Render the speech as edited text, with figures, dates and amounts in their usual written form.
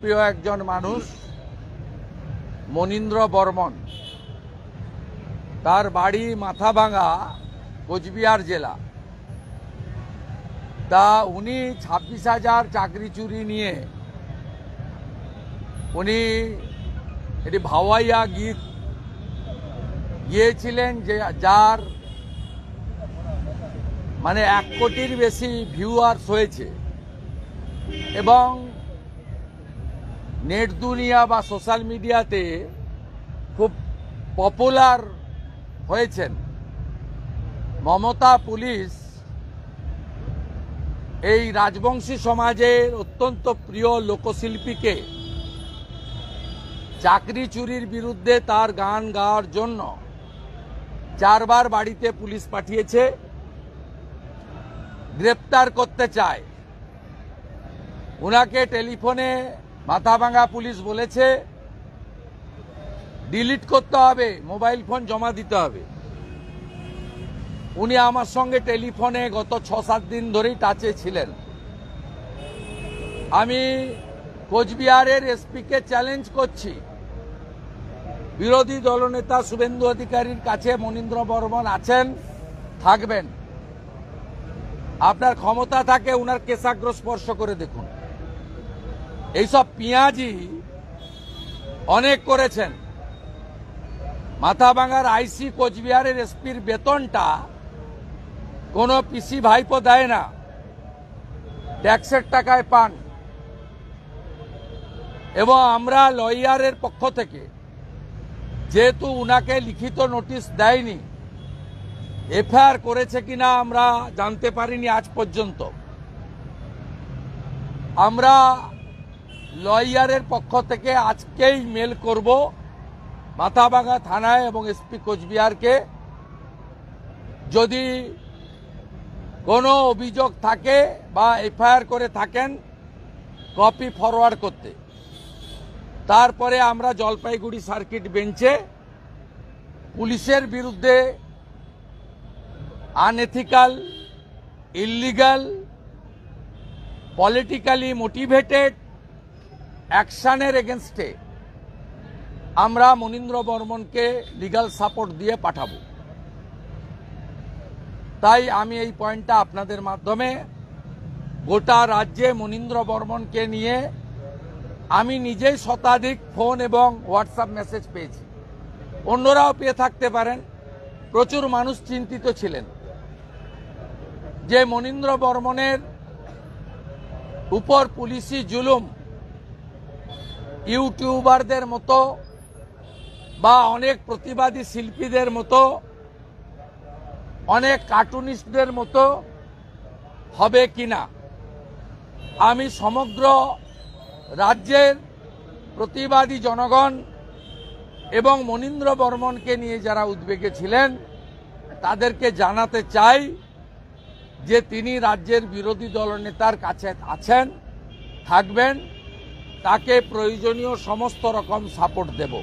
জনপ্রিয় একজন মানুষ মনীন্দ্র বর্মন। তার বাড়ি মাথাভাঙা, কোচবিহার জেলা। তা উনি 26,000 চাকরি চুরি নিয়ে উনি এটি ভাওয়াইয়া গীত গিয়েছিলেন, যে যার মানে 1 কোটির বেশি ভিউয়ার্স হয়েছে এবং নেট দুনিয়া বা সোশ্যাল মিডিয়াতে খুব পপুলার হয়েছেন। মমতা পুলিশ এই রাজবংশী সমাজের অত্যন্ত প্রিয় লোকশিল্পীকে চাকরি চুরির বিরুদ্ধে তার গান গাওয়ার জন্য 4 বার বাড়িতে পুলিশ পাঠিয়েছে, গ্রেপ্তার করতে চায়। উনাকে টেলিফোনে মাথাভাঙা পুলিশ বলেছে ডিলিট করতে হবে, মোবাইল ফোন জমা দিতে হবে। উনি আমার সঙ্গে টেলিফোনে গত 6-7 দিন ধরেই টাচে ছিলেন। আমি কোচবিহারের এসপিকে চ্যালেঞ্জ করছি, বিরোধী দলনেতা শুভেন্দু অধিকারীর কাছে মনীন্দ্র বর্মন আছেন, থাকবেন। আপনার ক্ষমতা থাকে উনার কেশাগ্র স্পর্শ করে দেখুন। এইসব পিঁয়াজি অনেক করেছেন। মাথাভাঙার আইসি কোচবিহারের এসপির বেতনটা কোনো পিসি ভাইপো দেয় না, ট্যাক্সের টাকায় পান। এবং আমরা লয়ারের পক্ষ থেকে যেহেতু উনাকে লিখিত নোটিশ দেয়নি, এফআইআর করেছে কিনা আমরা জানতে পারিনি আজ পর্যন্ত, আমরা লয়ারের পক্ষ থেকে আজকেই মেল করব মাথাভাঙা থানায় এবং এসপি কোচবিহারকে, যদি কোনো অভিযোগ থাকে বা এফআইআর করে থাকেন কপি ফরওয়ার্ড করতে। তারপরে আমরা জলপাইগুড়ি সার্কিট বেঞ্চে পুলিশের বিরুদ্ধে আনএথিক্যাল, ইল্লিগাল, পলিটিক্যালি মোটিভেটেড অ্যাকশনের এগেনস্টে আমরা মনীন্দ্র বর্মনকে লিগ্যাল সাপোর্ট দিয়ে পাঠাবো। তাই আমি এই পয়েন্টটা আপনাদের মাধ্যমে গোটা রাজ্যে মনীন্দ্র বর্মনকে নিয়ে আমি নিজেই শতাধিক ফোন এবং হোয়াটসঅ্যাপ মেসেজ পেয়েছি, অন্যরাও পেয়ে থাকতে পারেন। প্রচুর মানুষ চিন্তিত ছিলেন যে মনীন্দ্র বর্মনের উপর পুলিশি জুলুম ইউটিউবারদের মতো বা অনেক প্রতিবাদী শিল্পীদের মতো, অনেক কার্টুনিস্টদের মতো হবে কিনা। আমি সমগ্র রাজ্যের প্রতিবাদী জনগণ এবং মনীন্দ্র বর্মনকে নিয়ে যারা উদ্বেগে ছিলেন তাদেরকে জানাতে চাই যে তিনি রাজ্যের বিরোধী দলনেতার কাছে আছেন, থাকবেন, তাকে প্রয়োজনীয় সমস্ত রকম সাপোর্ট দেব।